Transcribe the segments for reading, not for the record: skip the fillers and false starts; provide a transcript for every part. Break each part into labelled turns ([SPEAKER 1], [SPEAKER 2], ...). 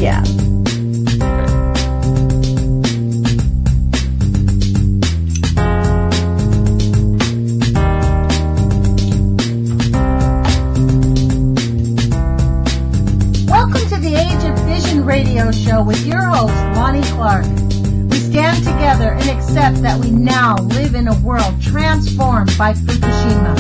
[SPEAKER 1] Yeah.
[SPEAKER 2] Welcome to the Age of Fission radio show with your host, Lonnie Clark. We stand together and accept that we now live in a world transformed by Fukushima.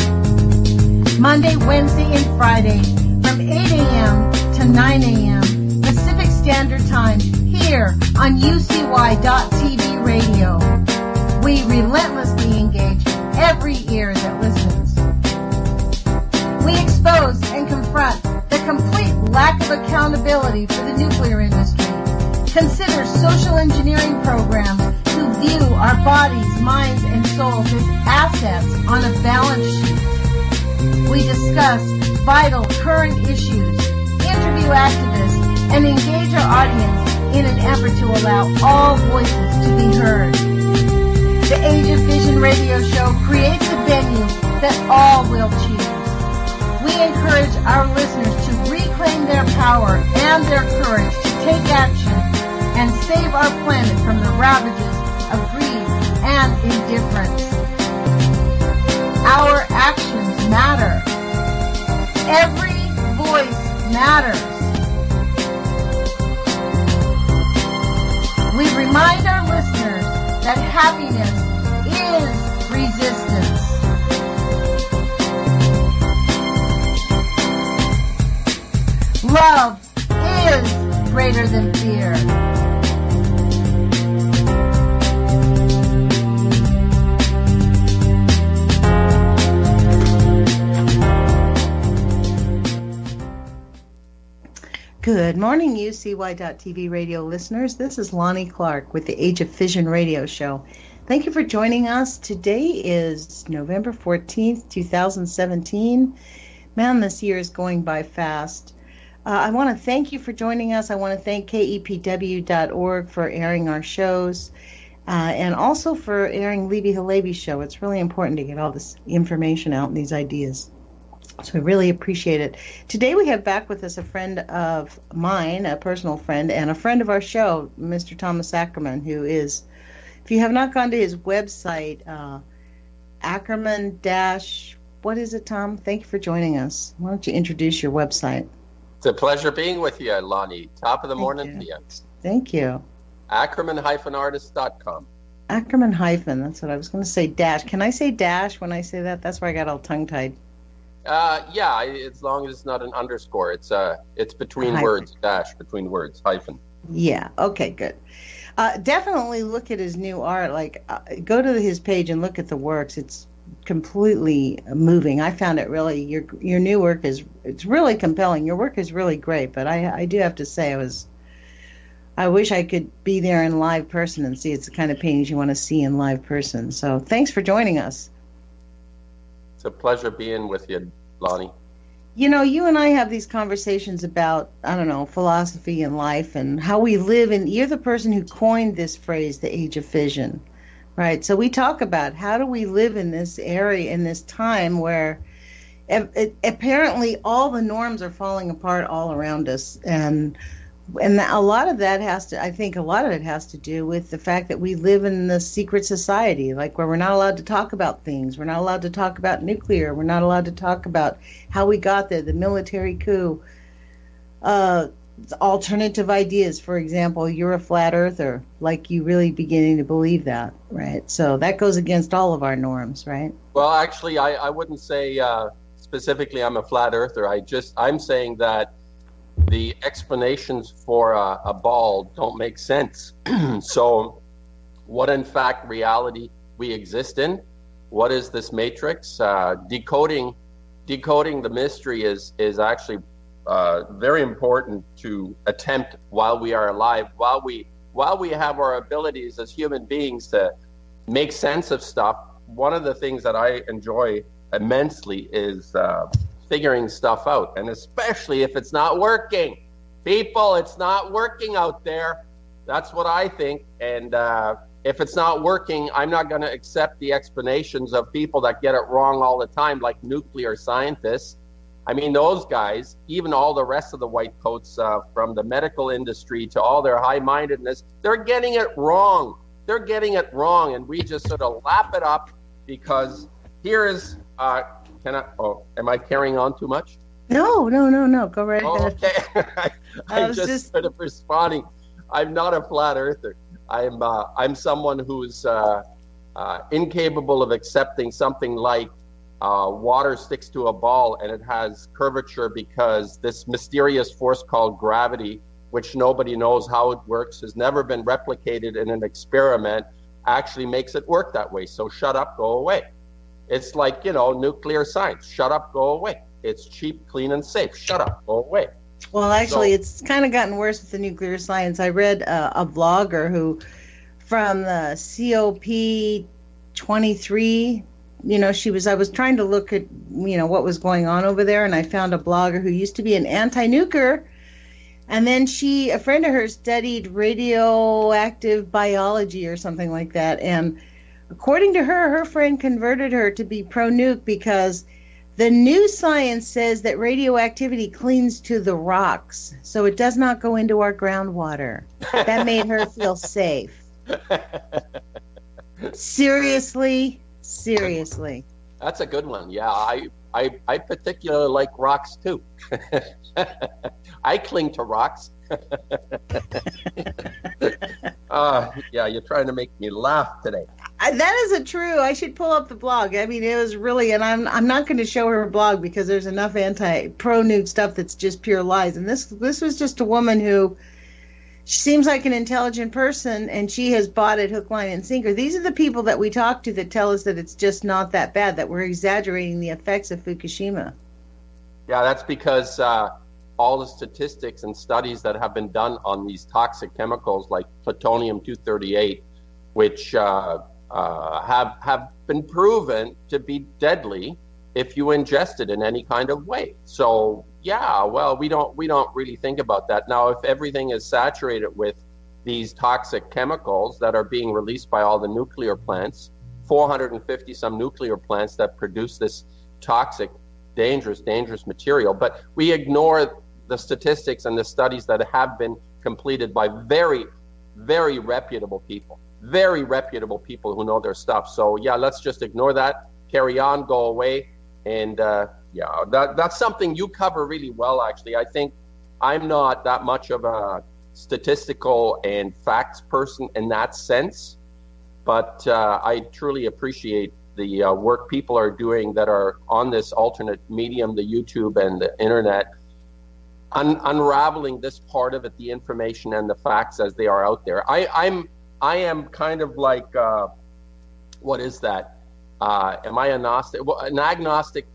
[SPEAKER 2] Monday, Wednesday, and Friday from 8 a.m. to 9 a.m. Pacific Standard Time here on UCY.TV radio. We relentlessly engage every ear that listens. We expose and confront the complete lack of accountability for the nuclear industry. Consider social engineering programs who view our bodies, minds, and souls as assets on a balance sheet. We discuss vital current issues, interview activists, and engage our audience in an effort to allow all voices to be heard. The Age of Fission radio show creates a venue that all will choose. We encourage our listeners to reclaim their power and their courage to take action and save our planet from the ravages of greed and indifference. Our actions matter. Every voice matters. We remind our listeners that happiness is resistance. Love is greater than fear.
[SPEAKER 1] Good morning, UCY.TV radio listeners. This is Lonnie Clark with the Age of Fission radio show. Thank you for joining us. Today is November 14th, 2017. Man, this year is going by fast. I want to thank you for joining us. I want to thank KEPW.org for airing our shows and also for airing Levi Halevi's show. It's really important to get all this information out and these ideas. So we really appreciate it. Today we have back with us a friend of mine, a personal friend, and a friend of our show, Mr. Thomas Ackermann, who is, if you have not gone to his website, Ackermann what is it, Tom? Thank you for joining us. Why don't you introduce your website?
[SPEAKER 3] It's a pleasure being with you, Lonnie. Top of the morning to you.
[SPEAKER 1] Thank you.
[SPEAKER 3] Ackermann-artist.com.
[SPEAKER 1] Ackermann-, that's what I was going to say, dash. Can I say dash when I say that? That's where I got all tongue-tied.
[SPEAKER 3] Yeah, as long as it's not an underscore. It's between words, dash, between words, hyphen.
[SPEAKER 1] Yeah, okay, good. Definitely look at his new art. Like, go to his page and look at the works. It's completely moving. I found it really, your new work it's really compelling. Your work is really great, but I do have to say I wish I could be there in live person and see. It's the kind of paintings you want to see in live person. So thanks for joining us.
[SPEAKER 3] It's a pleasure being with you, Lonnie.
[SPEAKER 1] You know, you and I have these conversations about, I don't know, philosophy and life and how we live. And you're the person who coined this phrase, the Age of Fission, right? So we talk about how do we live in this area, in this time where apparently all the norms are falling apart all around us. And a lot of that has to do with the fact that we live in the secret society, like where we're not allowed to talk about things. We're not allowed to talk about nuclear. We're not allowed to talk about how we got there, the military coup, alternative ideas. For example, you're a flat earther, like you really beginning to believe that, right? So that goes against all of our norms, right?
[SPEAKER 3] Well, actually, I wouldn't say specifically I'm a flat earther. I'm saying that the explanations for a ball don't make sense. So what in fact reality we exist in? What is this matrix? Decoding the mystery is actually very important to attempt while we are alive, while we have our abilities as human beings to make sense of stuff. One of the things that I enjoy immensely is figuring stuff out, and especially if it's not working. People, it's not working out there. That's what I think. And if it's not working, I'm not going to accept the explanations of people that get it wrong all the time, like nuclear scientists. I mean, those guys, even all the rest of the white coats, from the medical industry to all their high-mindedness, they're getting it wrong. They're getting it wrong, and we just sort of lap it up because here is, am I carrying on too much?
[SPEAKER 1] No. Go right ahead.
[SPEAKER 3] Okay. I'm just sort of responding. I'm not a flat earther. I'm someone who's incapable of accepting something like water sticks to a ball and it has curvature because this mysterious force called gravity, which nobody knows how it works, has never been replicated in an experiment, actually makes it work that way. So shut up, go away. It's like, nuclear science. Shut up, go away. It's cheap, clean, and safe. Shut up, go away.
[SPEAKER 1] Well, actually, it's kind of gotten worse with the nuclear science. I read a blogger who, from the COP23, I was trying to look at, what was going on over there, and I found a blogger who used to be an anti-nuker, and then a friend of hers studied radioactive biology or something like that, and according to her friend converted her to be pro-nuke because the new science says that radioactivity clings to the rocks, so it does not go into our groundwater. That made her feel safe. Seriously.
[SPEAKER 3] That's a good one. Yeah, I particularly like rocks too. I cling to rocks. Yeah, you're trying to make me laugh today.
[SPEAKER 1] That isn't true. I should pull up the blog. I mean, it was really, and I'm not going to show her blog because there's enough pro-nuke stuff that's just pure lies. And this was just a woman who seems like an intelligent person, and she has bought it hook, line, and sinker. These are the people that we talk to that tell us that it's just not that bad, that we're exaggerating the effects of Fukushima.
[SPEAKER 3] Yeah, that's because all the statistics and studies that have been done on these toxic chemicals like plutonium-238, which have been proven to be deadly if you ingest it in any kind of way. So yeah, well, we don't really think about that. Now, if everything is saturated with these toxic chemicals that are being released by all the nuclear plants, 450 some nuclear plants that produce this toxic, dangerous material, but we ignore the statistics and the studies that have been completed by very, very reputable people who know their stuff. So yeah, let's just ignore that, carry on, go away. And that's something you cover really well, actually. I think I'm not that much of a statistical and facts person in that sense, but I truly appreciate the work people are doing that are on this alternate medium, the YouTube and the internet, unraveling this part of it, the information and the facts as they are out there. I am kind of like, what is that? Am I agnostic? Well, an agnostic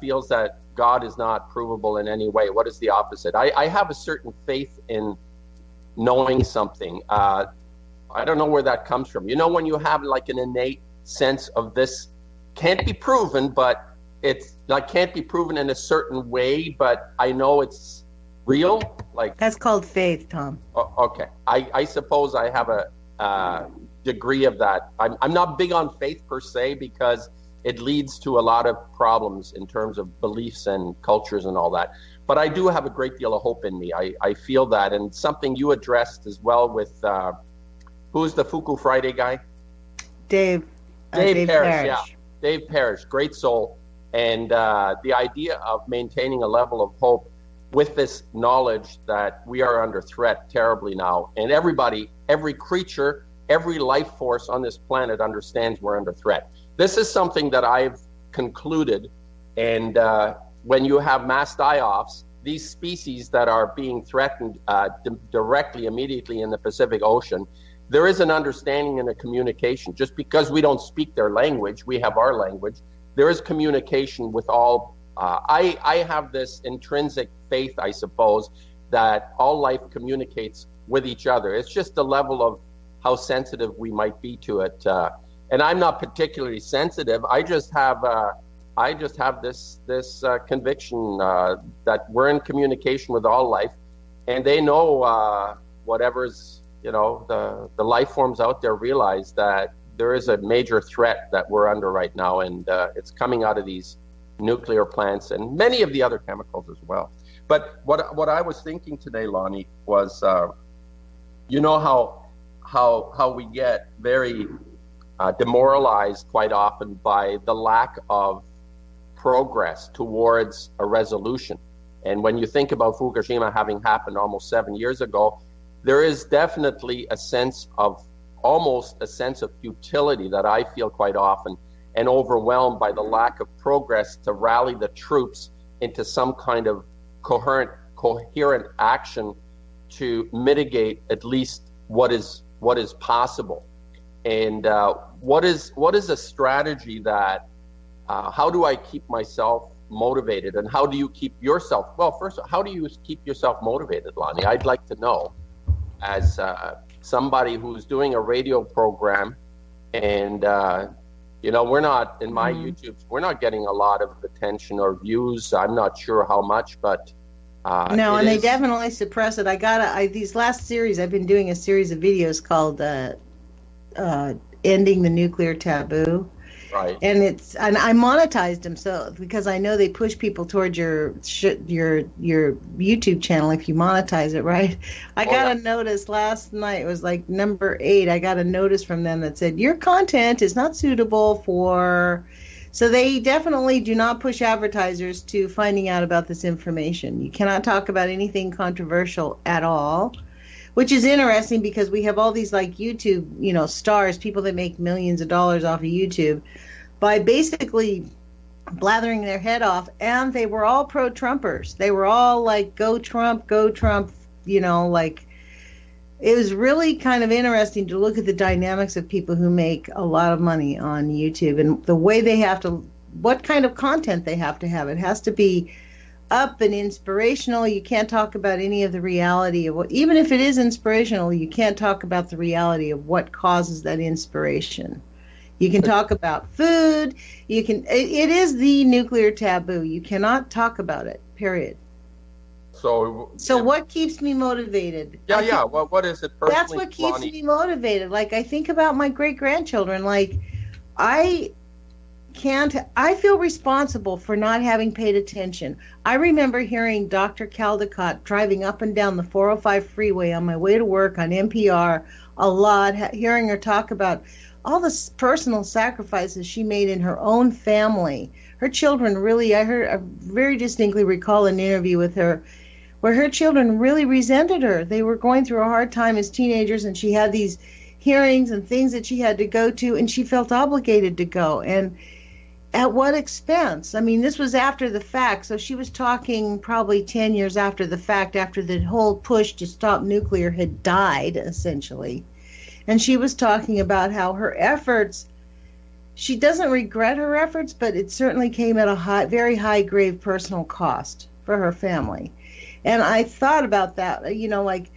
[SPEAKER 3] feels that God is not provable in any way. What is the opposite? I have a certain faith in knowing something. I don't know where that comes from. When you have like an innate sense of this can't be proven, but it's like can't be proven in a certain way, but I know it's real. Like
[SPEAKER 1] that's called faith, Tom.
[SPEAKER 3] Okay. I suppose I have a degree of that. I'm not big on faith per se because it leads to a lot of problems in terms of beliefs and cultures and all that. But I do have a great deal of hope in me. I feel that, and something you addressed as well with who's the Fuku Friday guy?
[SPEAKER 1] Dave
[SPEAKER 3] Parrish. Yeah, Dave Parrish, great soul, and the idea of maintaining a level of hope with this knowledge that we are under threat terribly now, and everybody, every creature, every life force on this planet understands we're under threat. This is something that I've concluded, and when you have mass die-offs, these species that are being threatened directly, immediately in the Pacific Ocean, there is an understanding and a communication. Just because we don't speak their language, we have our language, there is communication with all. I have this intrinsic faith, I suppose, that all life communicates with each other. It's just the level of how sensitive we might be to it. And I'm not particularly sensitive. I just have this conviction that we're in communication with all life, and they know whatever's, the life forms out there realize that there is a major threat that we're under right now, and it's coming out of these nuclear plants and many of the other chemicals as well. But what I was thinking today, Lonnie, was you know how we get very demoralized quite often by the lack of progress towards a resolution. And when you think about Fukushima having happened almost 7 years ago, there is definitely almost a sense of futility that I feel quite often, and overwhelmed by the lack of progress to rally the troops into some kind of coherent action to mitigate at least what is possible. And what is a strategy that how do I keep myself motivated, and how do you keep yourself, well, first, how do you keep yourself motivated, Lonnie? I'd like to know, as somebody who's doing a radio program, and we're not, in my YouTubes, we're not getting a lot of attention or views. I'm not sure how much, but
[SPEAKER 1] no, and they definitely suppress it. These last series, I've been doing a series of videos called Ending the Nuclear Taboo.
[SPEAKER 3] Right.
[SPEAKER 1] And I monetized them because I know they push people towards your YouTube channel if you monetize it, right? I got a notice last night. It was like number 8. I got a notice from them that said your content is not suitable for. So they definitely do not push advertisers to finding out about this information. You cannot talk about anything controversial at all, which is interesting because we have all these like YouTube, stars, people that make millions of dollars off of YouTube by basically blathering their head off, and they were all pro-Trumpers. They were all like, go Trump, like it was really kind of interesting to look at the dynamics of people who make a lot of money on YouTube and the way they have to, what kind of content they have to have. It has to be up and inspirational. You can't talk about any of the reality of what, even if it is inspirational, you can't talk about the reality of what causes that inspiration. You can talk about food. It is the nuclear taboo. You cannot talk about it, period. So what keeps me motivated?
[SPEAKER 3] Yeah. Well, what is it personally,
[SPEAKER 1] that's what keeps
[SPEAKER 3] Lonnie?
[SPEAKER 1] Me motivated. Like, I think about my great-grandchildren. Like, I feel responsible for not having paid attention. I remember hearing Dr. Caldecott driving up and down the 405 freeway on my way to work on NPR a lot, hearing her talk about all the personal sacrifices she made in her own family. Her children really, I very distinctly recall an interview with her where her children really resented her. They were going through a hard time as teenagers, and she had these hearings and things that she had to go to, and she felt obligated to go. And at what expense? I mean, this was after the fact, so she was talking probably 10 years after the fact, after the whole push to stop nuclear had died, essentially. And she was talking about how her efforts, she doesn't regret her efforts, but it certainly came at a very high grave personal cost for her family. And I thought about that, like,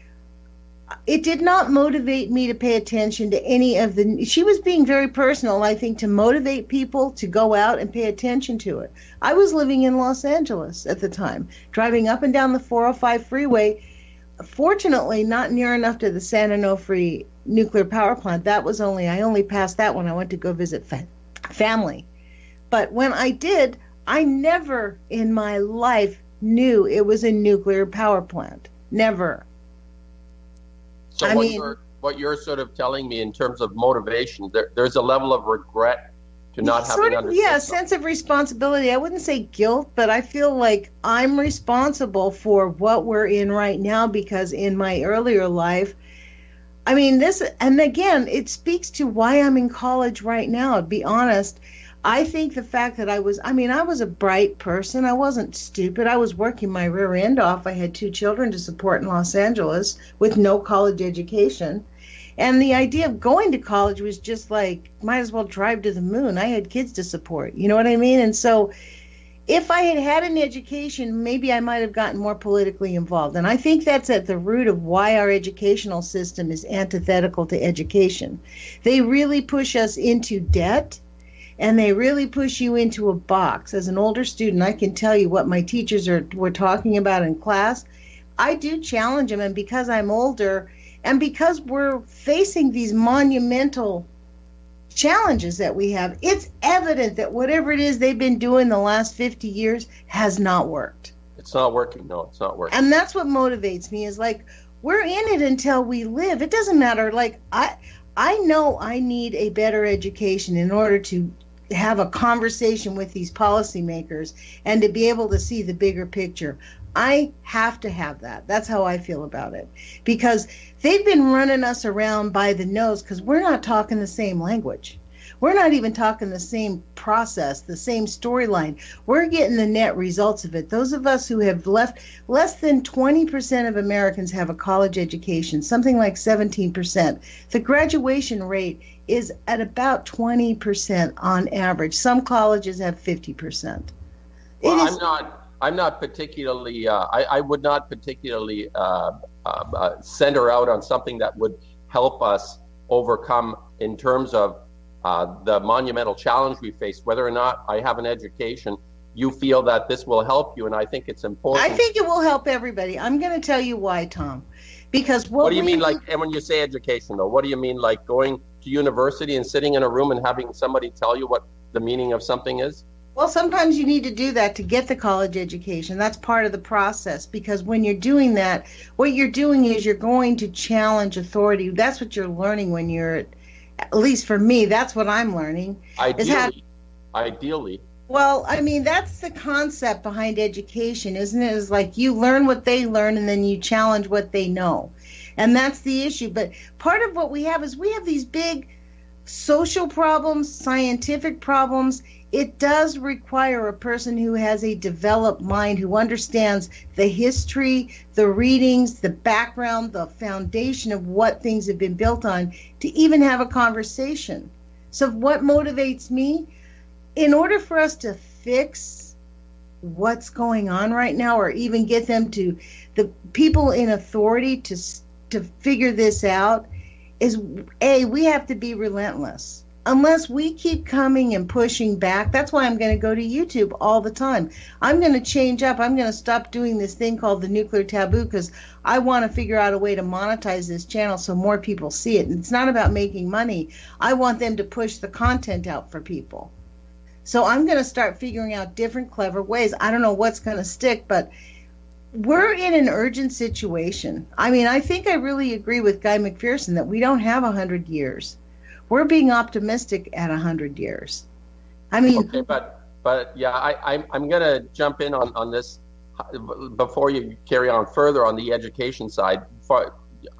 [SPEAKER 1] it did not motivate me to pay attention to any of she was being very personal, I think, to motivate people to go out and pay attention to it. I was living in Los Angeles at the time, driving up and down the 405 freeway, fortunately not near enough to the San Onofre nuclear power plant. I only passed that when I went to go visit family. But when I did, I never in my life knew it was a nuclear power plant. Never.
[SPEAKER 3] So what you're sort of telling me in terms of motivation, there's a level of regret to not having understood. Yeah, a sense
[SPEAKER 1] of responsibility. I wouldn't say guilt, but I feel like I'm responsible for what we're in right now, because in my earlier life, I mean, and again, it speaks to why I'm in college right now, to be honest. I think the fact that I was a bright person. I wasn't stupid. I was working my rear end off. I had 2 children to support in Los Angeles with no college education. And the idea of going to college was just like, might as well drive to the moon. I had kids to support. You know what I mean? And so if I had had an education, maybe I might have gotten more politically involved. And I think that's at the root of why our educational system is antithetical to education. They really push us into debt. And they really push you into a box. As an older student, I can tell you what my teachers were talking about in class. I do challenge them, and because I'm older, and because we're facing these monumental challenges that we have, it's evident that whatever it is they've been doing the last 50 years has not worked.
[SPEAKER 3] It's not working. No, it's not working.
[SPEAKER 1] And that's what motivates me, is like, we're in it until we live. It doesn't matter. Like, I know I need a better education in order to have a conversation with these policymakers and to be able to see the bigger picture. I have to have that. That's how I feel about it. Because they've been running us around by the nose because we're not talking the same language. We're not even talking the same process, the same storyline. We're getting the net results of it. Those of us who have left, less than 20% of Americans have a college education, something like 17%. The graduation rate is at about 20% on average. Some colleges have 50%.
[SPEAKER 3] Well, I'm not particularly, I would not particularly center out on something that would help us overcome in terms of the monumental challenge we face. Whether or not I have an education, you feel that this will help you, and I think it's important.
[SPEAKER 1] I think it will help everybody. I'm going to tell you why, Tom. Because
[SPEAKER 3] what do you mean, like, and when you say education, though, what do you mean, like going to university and sitting in a room and having somebody tell you what the meaning of something is?
[SPEAKER 1] Well, sometimes you need to do that to get the college education. That's part of the process, because when you're doing that, what you're doing is you're going to challenge authority. That's what you're learning when you're, at least for me, that's what I'm learning.
[SPEAKER 3] Ideally.
[SPEAKER 1] Well, I mean, that's the concept behind education, isn't it? It's like you learn what they learn and then you challenge what they know. And that's the issue. But part of what we have is we have these big social problems, scientific problems. It does require a person who has a developed mind, who understands the history, the readings, the background, the foundation of what things have been built on, to even have a conversation. So what motivates me? In order for us to fix what's going on right now, or even get them to, the people in authority to figure this out, is we have to be relentless. Unless we keep coming and pushing back, that's why I'm going to go to YouTube all the time. I'm going to change up. I'm going to stop doing this thing called the nuclear taboo, because I want to figure out a way to monetize this channel so more people see it. And it's not about making money. I want them to push the content out for people. So I'm going to start figuring out different clever ways. I don't know what's going to stick, but we're in an urgent situation. I mean, I think I really agree with Guy McPherson that we don't have 100 years. We're being optimistic at 100 years. I mean,
[SPEAKER 3] okay, but yeah, I'm going to jump in on this before you carry on further on the education side.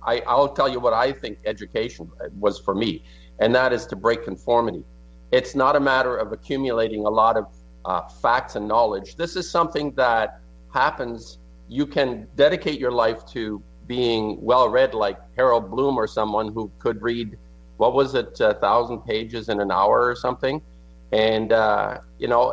[SPEAKER 3] I'll tell you what I think education was for me, and that is to break conformity. It's not a matter of accumulating a lot of facts and knowledge. This is something that happens. You can dedicate your life to being well-read, like Harold Bloom, or someone who could read, what was it, 1,000 pages in an hour or something. And,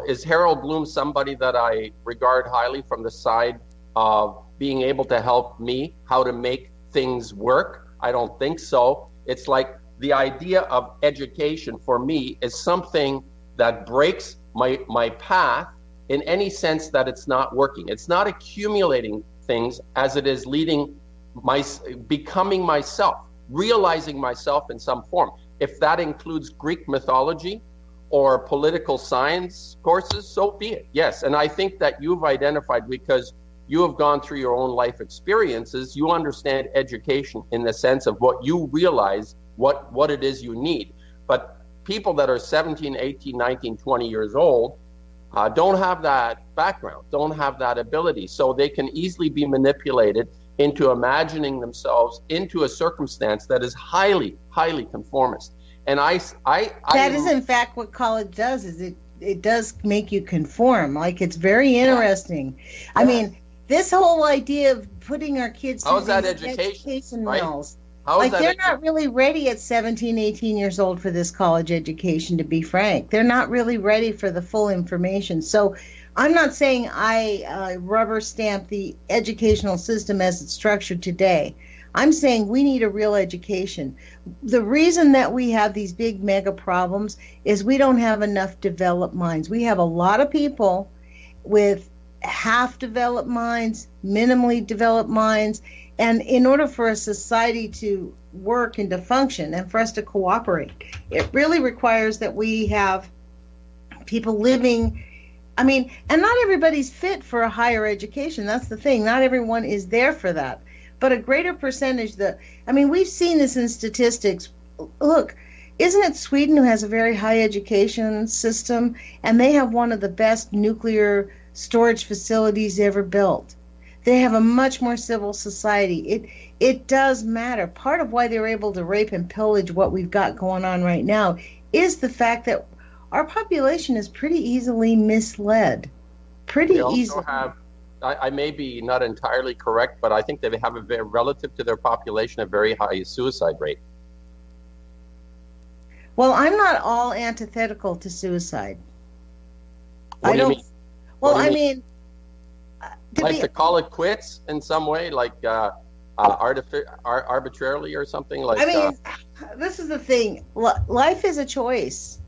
[SPEAKER 3] is Harold Bloom somebody that I regard highly from the side of being able to help me how to make things work? I don't think so. It's like the idea of education for me is something that breaks my path in any sense that it's not working. It's not accumulating things as it is leading becoming myself, realizing myself in some form. If that includes Greek mythology or political science courses, so be it. Yes, and I think that you've identified, because you have gone through your own life experiences, you understand education in the sense of what you realize, what it is you need. But people that are 17, 18, 19, 20 years old don't have that background, don't have that ability. So they can easily be manipulated into imagining themselves into a circumstance that is highly, highly conformist. And that
[SPEAKER 1] is in fact what college does, is it does make you conform. Like, it's very interesting. Yeah. I mean, this whole idea of putting our kids
[SPEAKER 3] through that education right?
[SPEAKER 1] mills, like, they're not really ready at 17, 18 years old for this college education, to be frank. They're not really ready for the full information. So I'm not saying I rubber stamp the educational system as it's structured today. I'm saying we need a real education. The reason that we have these big mega problems is we don't have enough developed minds. We have a lot of people with half developed minds, minimally developed minds, And in order for a society to work and to function and for us to cooperate, it really requires that we have people living. I mean, and not everybody's fit for a higher education. That's the thing. Not everyone is there for that. But a greater percentage we've seen this in statistics. Look, isn't it Sweden who has a very high education system, and they have one of the best nuclear storage facilities ever built? They have a much more civil society. It does matter. Part of why they're able to rape and pillage what we've got going on right now is the fact that our population is pretty easily misled. Pretty easily.
[SPEAKER 3] I may be not entirely correct, but I think they have relative to their population, a very high suicide rate.
[SPEAKER 1] Well, I'm not all antithetical to suicide.
[SPEAKER 3] What do you mean?
[SPEAKER 1] Well, I mean,
[SPEAKER 3] to call it quits in some way, like arbitrarily or something like.
[SPEAKER 1] I mean, this is the thing. Life is a choice,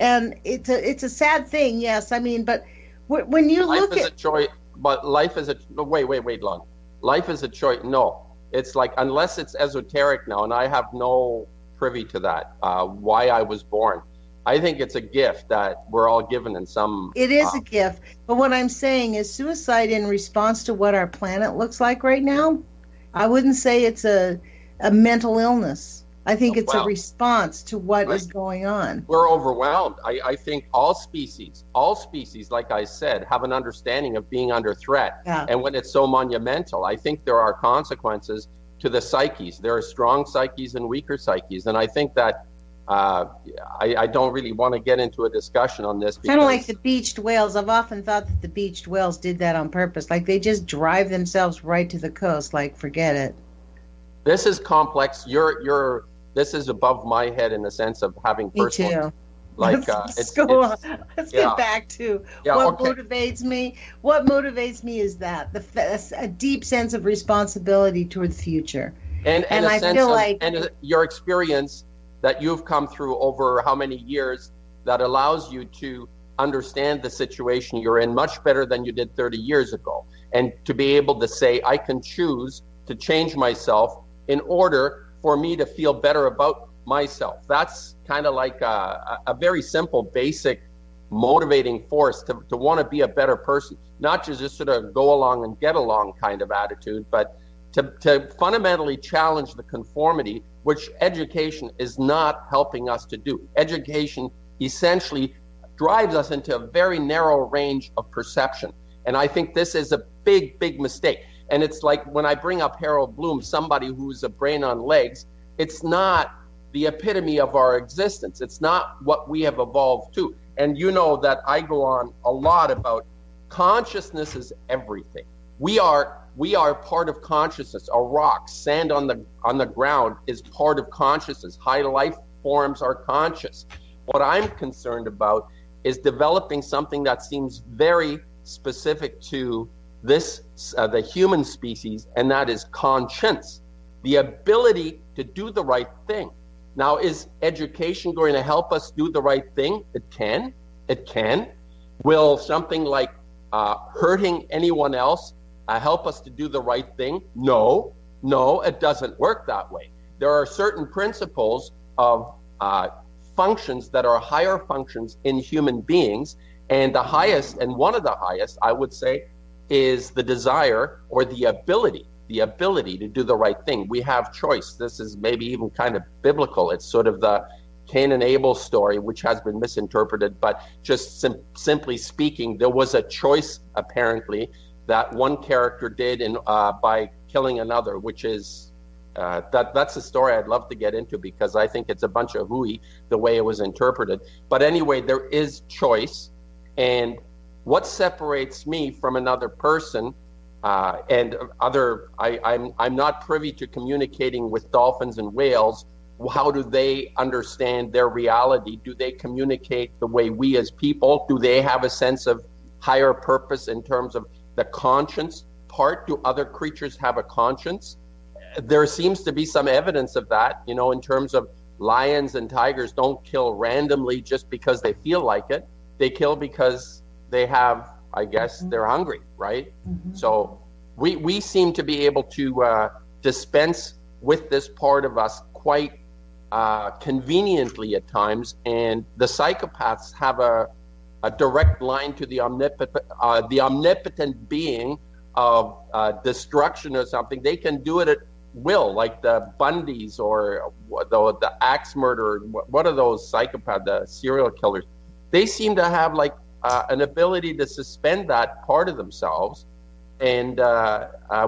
[SPEAKER 1] and it's a sad thing. Yes, I mean, but when you look at
[SPEAKER 3] life is a choice, but life is a wait, Lon. Life is a choice. No, it's like, unless it's esoteric now, and I have no privy to that. Why I was born. I think it's a gift that we're all given in some.
[SPEAKER 1] It is a gift, but what I'm saying is suicide in response to what our planet looks like right now. I wouldn't say it's a mental illness. I think it's a response to what is going on.
[SPEAKER 3] We're overwhelmed. I think all species, like I said, have an understanding of being under threat.
[SPEAKER 1] Yeah.
[SPEAKER 3] And when it's so monumental, I think there are consequences to the psyches. There are strong psyches and weaker psyches. And I think that I don't really want to get into a discussion on this.
[SPEAKER 1] Kind of like the beached whales. I've often thought that the beached whales did that on purpose. Like they just drive themselves right to the coast. Like, forget it.
[SPEAKER 3] This is complex. This is above my head in the sense of having personal.
[SPEAKER 1] Me too.
[SPEAKER 3] Like,
[SPEAKER 1] Let's go on. Let's get back to what motivates me. What motivates me is that a deep sense of responsibility toward the future.
[SPEAKER 3] And I feel like your experience that you've come through over how many years that allows you to understand the situation you're in much better than you did 30 years ago. And to be able to say, I can choose to change myself in order for me to feel better about myself. That's kind of like a very simple, basic, motivating force to want to be a better person, not just sort of go along and get along kind of attitude, but to fundamentally challenge the conformity, which education is not helping us to do. Education essentially drives us into a very narrow range of perception. And I think this is a big, big mistake. And it's like when I bring up Harold Bloom, somebody who's a brain on legs, it's not the epitome of our existence. It's not what we have evolved to. And you know that I go on a lot about consciousness is everything. We are part of consciousness. A rock, sand on the ground is part of consciousness. High life forms are conscious. What I'm concerned about is developing something that seems very specific to the human species, and that is conscience, the ability to do the right thing. Now, is education going to help us do the right thing? It can. Will something like hurting anyone else help us to do the right thing? No, it doesn't work that way. There are certain principles of functions that are higher functions in human beings, and the highest, and one of the highest, I would say, is the desire or the ability to do the right thing. We have choice. This is maybe even kind of biblical. It's sort of the Cain and Abel story, which has been misinterpreted, but just simply speaking, there was a choice apparently that one character did by killing another, which is that's a story I'd love to get into because I think it's a bunch of hooey the way it was interpreted. But anyway, there is choice, and what separates me from another person I'm not privy to communicating with dolphins and whales. How do they understand their reality? Do they communicate the way we as people? Do they have a sense of higher purpose in terms of the conscience part? Do other creatures have a conscience? There seems to be some evidence of that, in terms of lions and tigers don't kill randomly just because they feel like it. They kill because they have, I guess, they're hungry, right? Mm-hmm. So we seem to be able to dispense with this part of us quite conveniently at times, and the psychopaths have a direct line to the omnipotent being of destruction or something. They can do it at will, like the Bundys or the axe murderer. What are those psychopaths, the serial killers? They seem to have like an ability to suspend that part of themselves, and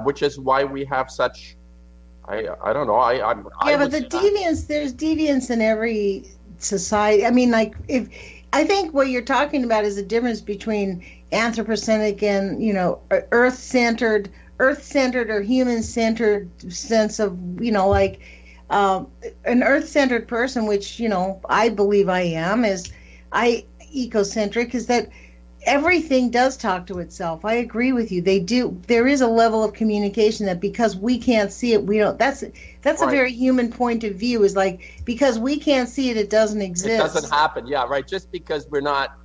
[SPEAKER 3] which is why we have such. I don't know.
[SPEAKER 1] But the deviance, there's deviance in every society. I mean, like I think what you're talking about is the difference between anthropocentric and, earth-centered or human-centered sense of, like an earth-centered person, which, I believe I am, ecocentric, is that everything does talk to itself. I agree with you. They do. There is a level of communication that because we can't see it, we don't. That's right. A very human point of view. Is like because we can't see it, it doesn't exist.
[SPEAKER 3] It doesn't happen. Yeah, right. Just because we're not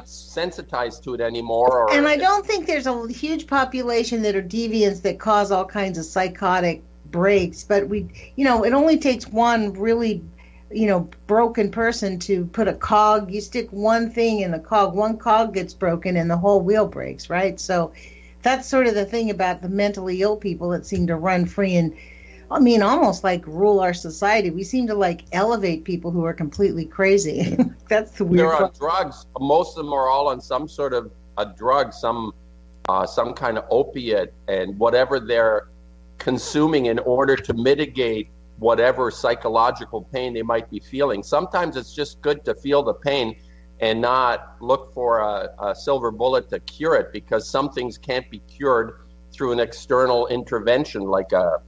[SPEAKER 3] sensitized to it anymore.
[SPEAKER 1] And I don't think there's a huge population that are deviants that cause all kinds of psychotic breaks. But it only takes one really broken person to put a cog. You stick one thing in the cog, one cog gets broken and the whole wheel breaks, right? So that's sort of the thing about the mentally ill people that seem to run free and, almost like rule our society. We seem to like elevate people who are completely crazy. That's the weird
[SPEAKER 3] They're on drugs. Most of them are all on some sort of a drug, some kind of opiate, and whatever they're consuming in order to mitigate whatever psychological pain they might be feeling. Sometimes it's just good to feel the pain and not look for a silver bullet to cure it, because some things can't be cured through an external intervention like a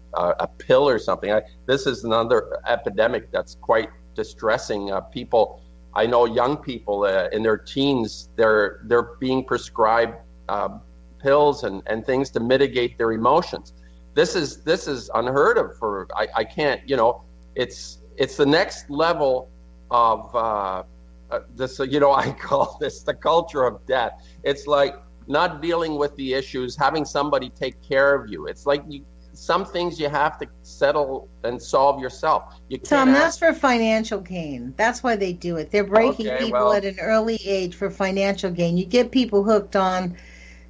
[SPEAKER 3] pill or something. This is another epidemic that's quite distressing. I know young people in their teens, they're being prescribed pills and things to mitigate their emotions. This is unheard of for, I can't, it's the next level of this, I call this the culture of death. It's like not dealing with the issues, having somebody take care of you. It's like some things you have to settle and solve yourself.
[SPEAKER 1] Tom, that's for financial gain. That's why they do it. They're breaking people at an early age for financial gain. You get people hooked on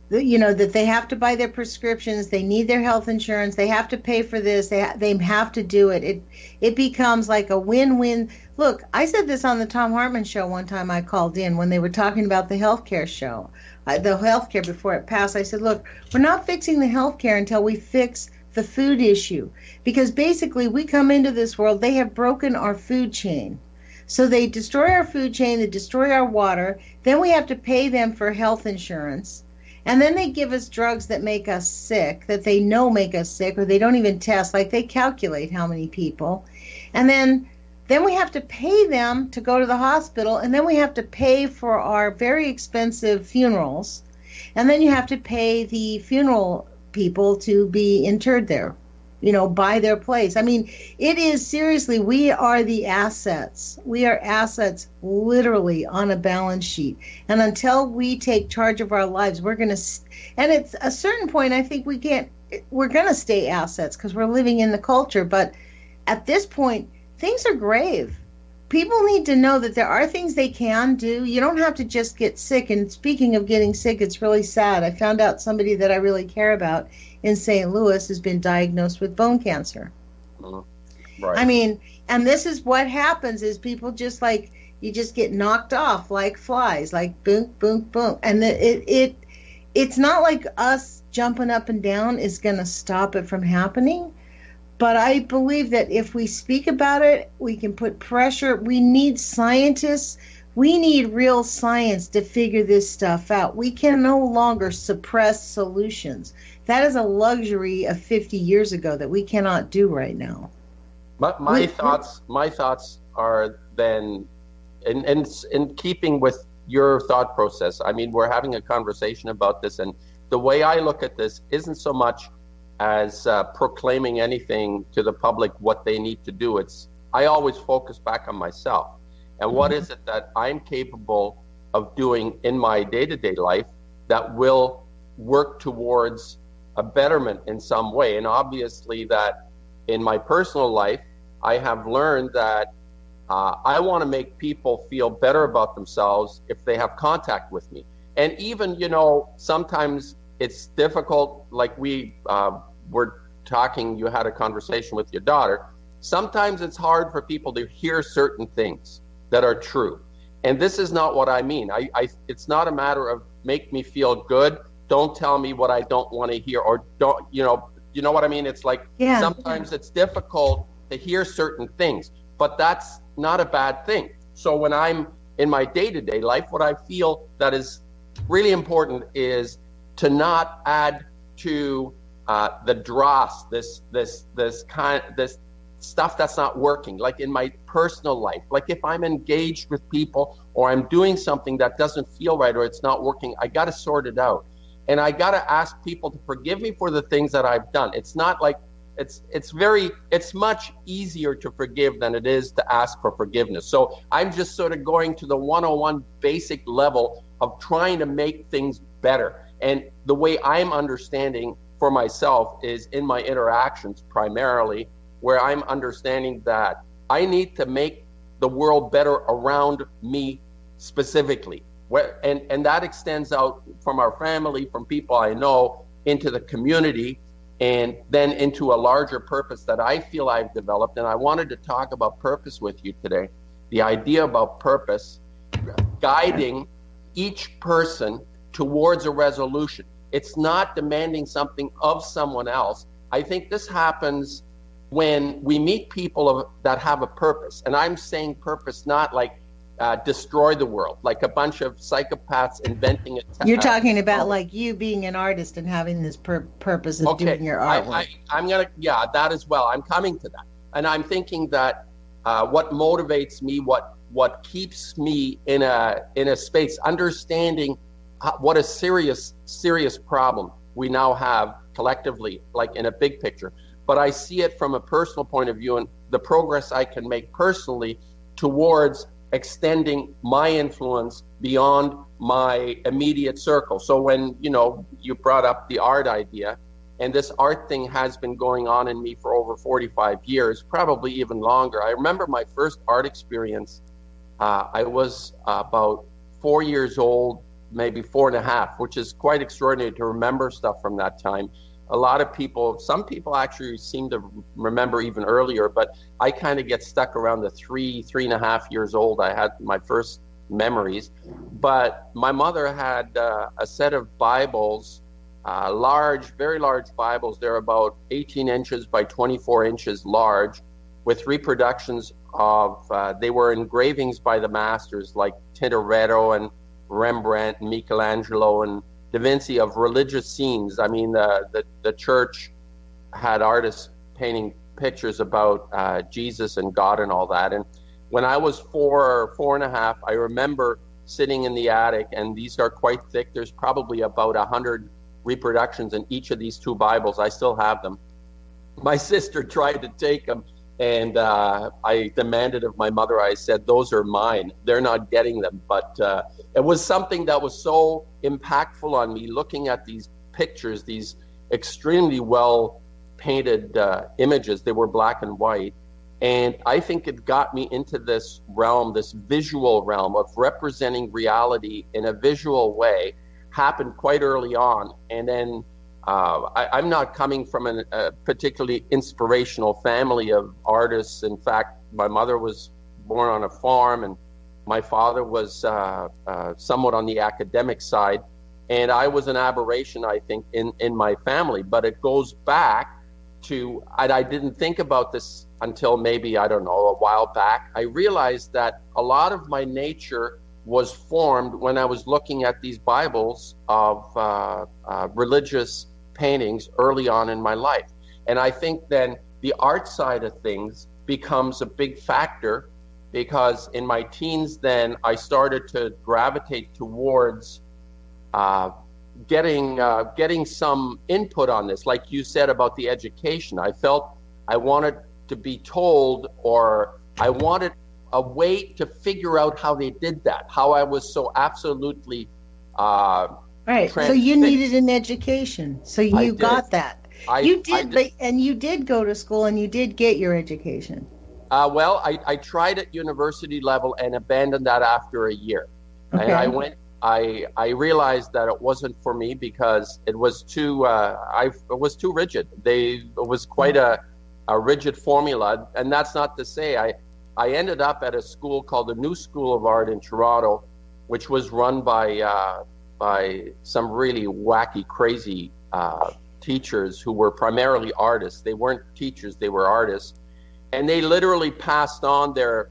[SPEAKER 1] that they have to buy their prescriptions, they need their health insurance, they have to pay for this, they have to do it. It becomes like a win-win. Look, I said this on the Tom Hartman show one time. I called in when they were talking about the healthcare show, the healthcare before it passed. I said, look, we're not fixing the healthcare until we fix the food issue, because basically we come into this world, they have broken our food chain. So they destroy our food chain, they destroy our water, then we have to pay them for health insurance. And then they give us drugs that make us sick, that they know make us sick, or they don't even test, like they calculate how many people. And then we have to pay them to go to the hospital, and then we have to pay for our very expensive funerals. And then you have to pay the funeral people to be interred there, buy their place. It is seriously, we are the assets. We are assets literally on a balance sheet. And until we take charge of our lives, we're going to, and at a certain point, I think we're going to stay assets because we're living in the culture. But at this point, things are grave. People need to know that there are things they can do. You don't have to just get sick. And speaking of getting sick, it's really sad. I found out somebody that I really care about in St. Louis has been diagnosed with bone cancer. Right. And this is what happens is people just you just get knocked off like flies, like boom, boom, boom. And it's not like us jumping up and down is going to stop it from happening. But I believe that if we speak about it, we can put pressure. We need scientists. We need real science to figure this stuff out. We can no longer suppress solutions. That is a luxury of 50 years ago that we cannot do right now.
[SPEAKER 3] My thoughts are then, in keeping with your thought process. We're having a conversation about this, and the way I look at this isn't so much as proclaiming anything to the public what they need to do. I always focus back on myself. And what is it that I'm capable of doing in my day-to-day life that will work towards a betterment in some way. And obviously that in my personal life, I have learned that I want to make people feel better about themselves if they have contact with me. And even, sometimes it's difficult, like we were talking, you had a conversation with your daughter. Sometimes it's hard for people to hear certain things that are true. And this is not what I mean. It's not a matter of make me feel good. Don't tell me what I don't want to hear, or don't, you know what I mean? It's like sometimes it's difficult to hear certain things, but that's not a bad thing. So when I'm in my day-to-day life, what I feel that is really important is to not add to the dross, this stuff that's not working. Like in my personal life, like if I'm engaged with people or I'm doing something that doesn't feel right or it's not working, I got to sort it out. And I got to ask people to forgive me for the things that I've done. It's not like it's much easier to forgive than it is to ask for forgiveness. So I'm just sort of going to the 101 basic level of trying to make things better. And the way I'm understanding for myself is in my interactions primarily, where I'm understanding that I need to make the world better around me specifically. And that extends out from our family, from people I know, into the community, and then into a larger purpose that I feel I've developed. And I wanted to talk about purpose with you today. The idea about purpose guiding each person towards a resolution. It's not demanding something of someone else. I think this happens when we meet people that have a purpose. And I'm saying purpose not like destroy the world, like a bunch of psychopaths inventing it.
[SPEAKER 1] You're talking about like you being an artist and having this purpose of doing your artwork.
[SPEAKER 3] That as well. I'm coming to that. And I'm thinking that what motivates me, what keeps me in a space, understanding what a serious problem we now have collectively, like in a big picture. But I see it from a personal point of view and the progress I can make personally towards extending my influence beyond my immediate circle. So when, you brought up the art idea, and this art thing has been going on in me for over 45 years, probably even longer. I remember my first art experience. I was about 4 years old, maybe 4.5, which is quite extraordinary to remember stuff from that time. A lot of people, some people actually seem to remember even earlier, but I kind of get stuck around the 3.5 years old. I had my first memories. But my mother had a set of Bibles, very large Bibles. They're about 18 inches by 24 inches large, with reproductions of, they were engravings by the masters like Tintoretto and Rembrandt and Michelangelo and Da Vinci of religious scenes. I mean, the church had artists painting pictures about Jesus and God and all that. And when I was 4.5, I remember sitting in the attic, and these are quite thick. There's probably about 100 reproductions in each of these two Bibles. I still have them. My sister tried to take them, and I demanded of my mother, I said, those are mine. They're not getting them. But it was something that was so impactful on me, looking at these pictures, these extremely well painted images. They were black and white. And I think it got me into this realm, this visual realm of representing reality in a visual way. Happened quite early on. And then I'm not coming from a particularly inspirational family of artists. In fact, my mother was born on a farm, and my father was somewhat on the academic side. And I was an aberration, I think, in my family. But it goes back to, and I didn't think about this until maybe, I don't know, a while back. I realized that a lot of my nature was formed when I was looking at these Bibles of religious paintings early on in my life. And I think then the art side of things becomes a big factor, because in my teens then I started to gravitate towards getting some input on this. Like you said about the education, I felt I wanted to be told, or I wanted a way to figure out how they did that, how I was so absolutely
[SPEAKER 1] Right. So you needed an education. So you got that. You did go to school and you did get your education.
[SPEAKER 3] Well, I tried at university level and abandoned that after a year. Okay. And I realized that it wasn't for me because it was too rigid. It was quite a rigid formula, and that's not to say I ended up at a school called the New School of Art in Toronto, which was run by some really wacky, crazy teachers who were primarily artists. They weren't teachers; they were artists, and they literally passed on their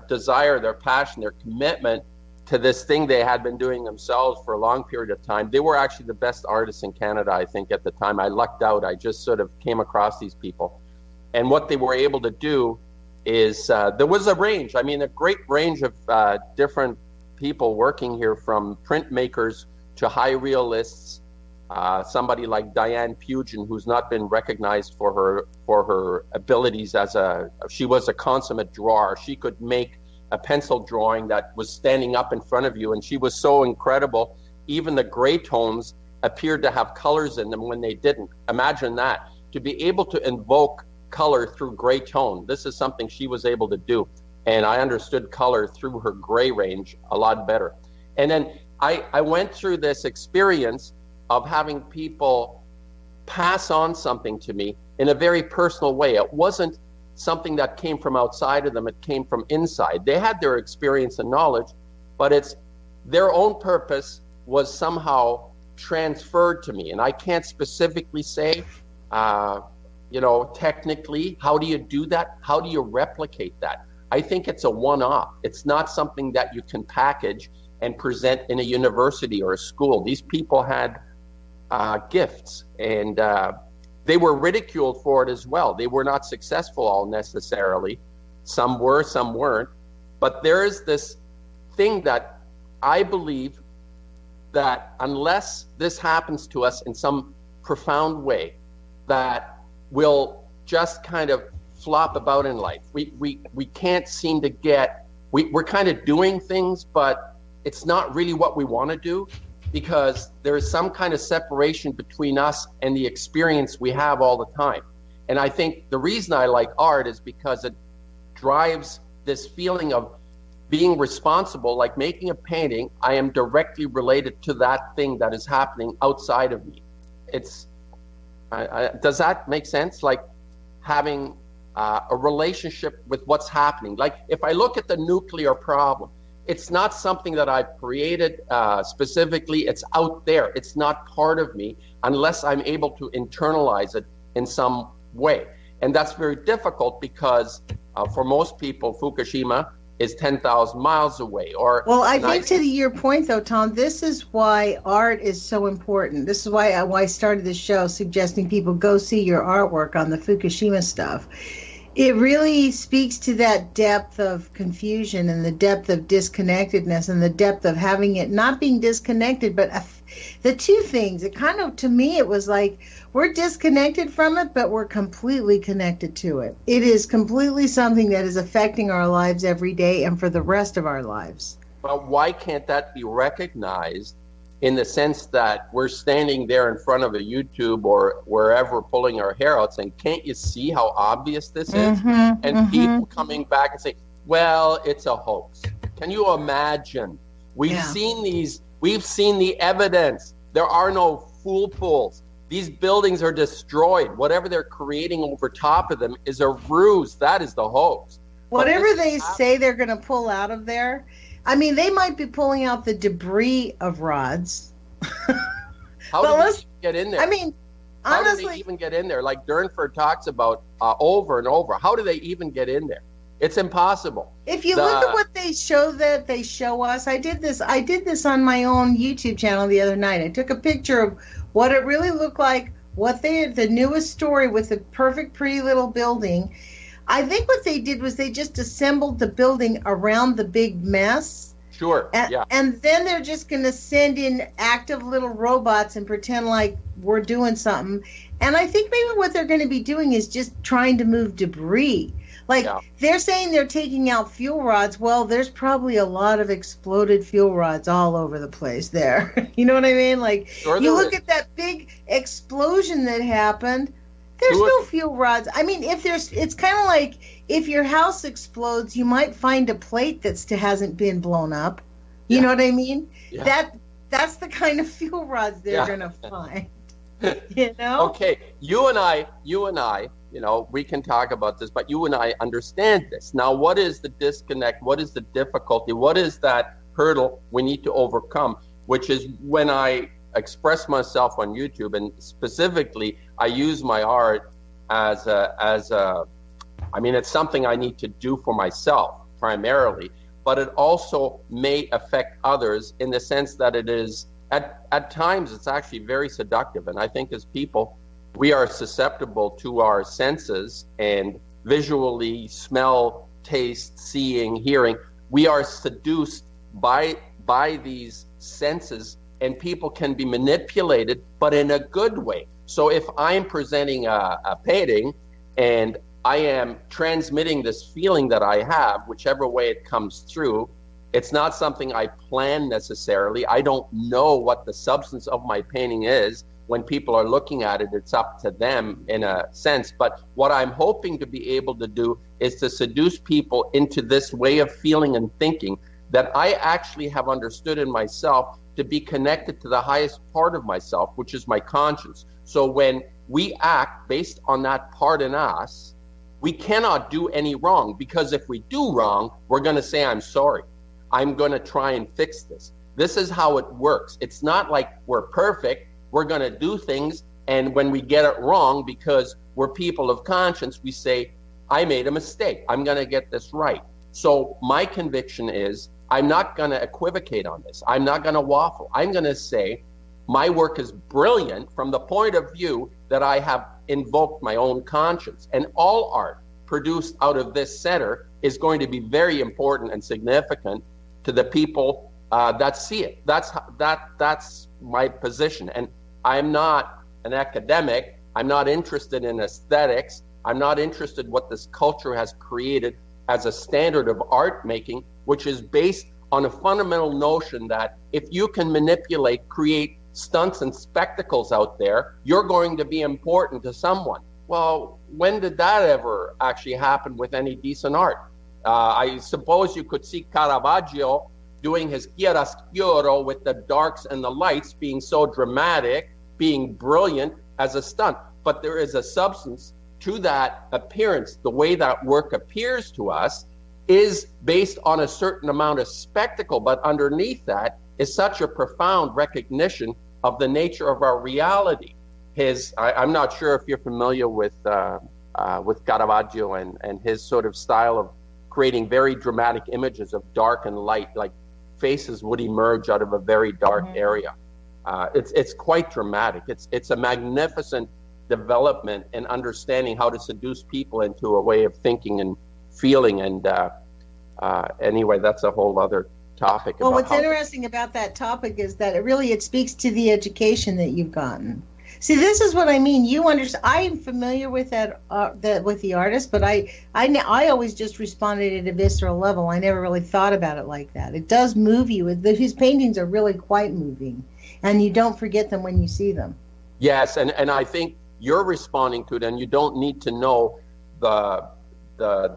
[SPEAKER 3] desire, their passion, their commitment to this thing they had been doing themselves for a long period of time. They were actually the best artists in Canada, I think, at the time. I lucked out. I just sort of came across these people. And what they were able to do is there was a range. I mean, a great range of different people working here, from printmakers to high realists. Somebody like Diane Pugin, who's not been recognized for her abilities she was a consummate drawer. She could make a pencil drawing that was standing up in front of you, and she was so incredible. Even the gray tones appeared to have colors in them when they didn't. Imagine that, to be able to invoke color through gray tone. This is something she was able to do, and I understood color through her gray range a lot better. And then I went through this experience of having people pass on something to me in a very personal way. It wasn't something that came from outside of them, it came from inside. They had their experience and knowledge, but it's their own purpose was somehow transferred to me. And I can't specifically say, technically, how do you do that? How do you replicate that? I think it's a one-off. It's not something that you can package and present in a university or a school. These people had gifts, and they were ridiculed for it as well. They were not successful all necessarily. Some were, some weren't. But there is this thing that I believe that unless this happens to us in some profound way, that we'll just kind of flop about in life. We can't seem to we're kind of doing things, but it's not really what we want to do, because there is some kind of separation between us and the experience we have all the time. And I think the reason I like art is because it drives this feeling of being responsible. Like making a painting, I am directly related to that thing that is happening outside of me. Does that make sense? Like having a relationship with what's happening. Like if I look at the nuclear problem, it's not something that I've created specifically. It's out there. It's not part of me unless I'm able to internalize it in some way. And that's very difficult because for most people, Fukushima is 10,000 miles away. Well,
[SPEAKER 1] I think to your point, though, Tom, this is why art is so important. This is why I started this show suggesting people go see your artwork on the Fukushima stuff. It really speaks to that depth of confusion and the depth of disconnectedness and the depth of having it not being disconnected, but the two things. It kind of, to me, it was like we're disconnected from it, but we're completely connected to it. It is completely something that is affecting our lives every day and for the rest of our lives.
[SPEAKER 3] But why can't that be recognized in the sense that we're standing there in front of a YouTube or wherever pulling our hair out saying, can't you see how obvious this is? And people coming back and say, well, it's a hoax. Can you imagine? We've seen the evidence. There are no fool pools. These buildings are destroyed. Whatever they're creating over top of them is a ruse. That is the hoax.
[SPEAKER 1] Whatever they say they're going to pull out of there, I mean, they might be pulling out the debris of rods.
[SPEAKER 3] How do they get in there?
[SPEAKER 1] I mean, honestly,
[SPEAKER 3] how do they even get in there? Like Durnford talks about over and over. How do they even get in there? It's impossible.
[SPEAKER 1] If you look at what they show us, I did this on my own YouTube channel the other night. I took a picture of what it really looked like, the newest story with the perfect, pretty little building. I think what they did was they just assembled the building around the big mess.
[SPEAKER 3] Sure,
[SPEAKER 1] And then they're just going to send in active little robots and pretend like we're doing something. And I think maybe what they're going to be doing is just trying to move debris. Like, they're saying they're taking out fuel rods. Well, there's probably a lot of exploded fuel rods all over the place there. You know what I mean? Like,
[SPEAKER 3] Sure
[SPEAKER 1] you look
[SPEAKER 3] is.
[SPEAKER 1] at that big explosion that happened. There's no fuel rods. I mean, it's kind of like if your house explodes, you might find a plate that still hasn't been blown up. You know what I mean?
[SPEAKER 3] Yeah.
[SPEAKER 1] That's the kind of fuel rods they're going to find. You know?
[SPEAKER 3] Okay, you and I, you know, we can talk about this, but you and I understand this. Now, what is the disconnect? What is the difficulty? What is that hurdle we need to overcome? Which is when I express myself on YouTube, and specifically, I use my art as a, I mean, it's something I need to do for myself primarily, but it also may affect others in the sense that it is, at times, it's actually very seductive. And I think as people, we are susceptible to our senses and visually, smell, taste, seeing, hearing. We are seduced by these senses, and people can be manipulated, but in a good way. So if I'm presenting a painting and I am transmitting this feeling that I have, whichever way it comes through, it's not something I plan necessarily. I don't know what the substance of my painting is. When people are looking at it, it's up to them in a sense. But what I'm hoping to be able to do is to seduce people into this way of feeling and thinking that I actually have understood in myself to be connected to the highest part of myself, which is my conscience. So when we act based on that part in us, we cannot do any wrong, because if we do wrong, we're going to say, I'm sorry. I'm going to try and fix this. This is how it works. It's not like we're perfect. We're going to do things, and when we get it wrong, because we're people of conscience, we say, I made a mistake. I'm going to get this right. So my conviction is I'm not going to equivocate on this. I'm not going to waffle. I'm going to say my work is brilliant from the point of view that I have invoked my own conscience. And all art produced out of this center is going to be very important and significant to the people that see it. That's my position. And I'm not an academic. I'm not interested in aesthetics. I'm not interested in what this culture has created as a standard of art making, which is based on a fundamental notion that if you can manipulate, create stunts and spectacles out there, you're going to be important to someone. Well, when did that ever actually happen with any decent art? I suppose you could see Caravaggio doing his chiaroscuro with the darks and the lights, being so dramatic, being brilliant as a stunt. But there is a substance to that appearance. The way that work appears to us is based on a certain amount of spectacle, but underneath that is such a profound recognition of the nature of our reality. I'm not sure if you're familiar with Caravaggio and his sort of style of creating very dramatic images of dark and light, like faces would emerge out of a very dark area. It's quite dramatic. It's a magnificent development and understanding how to seduce people into a way of thinking and feeling. And anyway, that's a whole other topic.
[SPEAKER 1] Well, what's interesting about that topic is that it speaks to the education that you've gotten. See, this is what I mean. You understand. I'm familiar with that with the artist, but I always just responded at a visceral level. I never really thought about it like that. It does move you. His paintings are really quite moving, and you don't forget them when you see them.
[SPEAKER 3] Yes, and I think you're responding to it, and you don't need to know the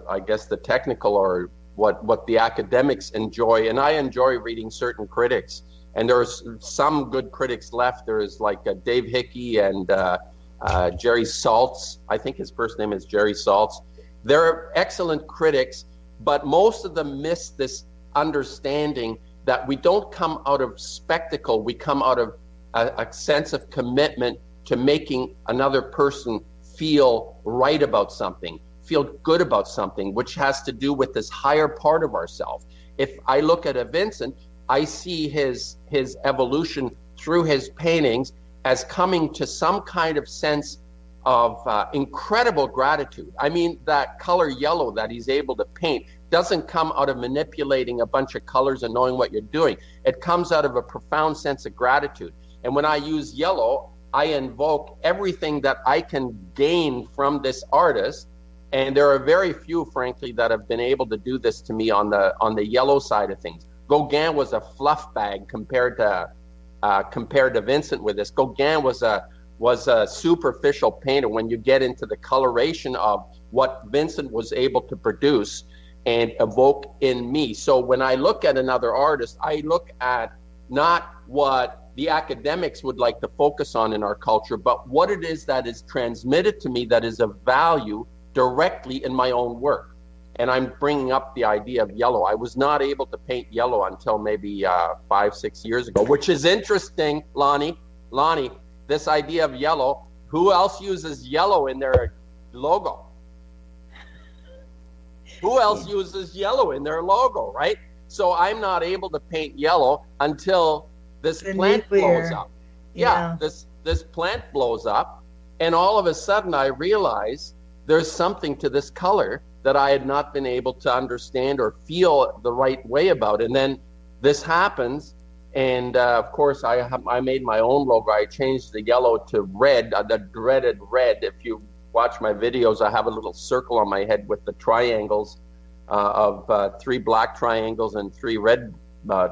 [SPEAKER 3] I guess the technical or what the academics enjoy. And I enjoy reading certain critics. And there's some good critics left. There's like Dave Hickey and Jerry Saltz. I think his first name is Jerry Saltz. They're excellent critics, but most of them miss this understanding that we don't come out of spectacle. We come out of a sense of commitment to making another person feel right about something, feel good about something, which has to do with this higher part of ourselves. If I look at a Vincent, I see his evolution through his paintings as coming to some kind of sense of incredible gratitude. I mean, that color yellow that he's able to paint doesn't come out of manipulating a bunch of colors and knowing what you're doing. It comes out of a profound sense of gratitude. And when I use yellow, I invoke everything that I can gain from this artist. And there are very few, frankly, that have been able to do this to me on the yellow side of things. Gauguin was a fluff bag compared to Vincent with this. Gauguin was a superficial painter. When you get into the coloration of what Vincent was able to produce and evoke in me. So when I look at another artist, I look at not what the academics would like to focus on in our culture, but what it is that is transmitted to me that is of value directly in my own work. And I'm bringing up the idea of yellow. I was not able to paint yellow until maybe 5-6 years ago, which is interesting, Lonnie. Lonnie, this idea of yellow, who else uses yellow in their logo? Who else uses yellow in their logo, right? So I'm not able to paint yellow until this plant blows up. Yeah, this plant blows up, and all of a sudden I realize there's something to this color that I had not been able to understand or feel the right way about. And then this happens, and of course I made my own logo. I changed the yellow to red, the dreaded red. If you watch my videos, I have a little circle on my head with the triangles of 3 black triangles and 3 red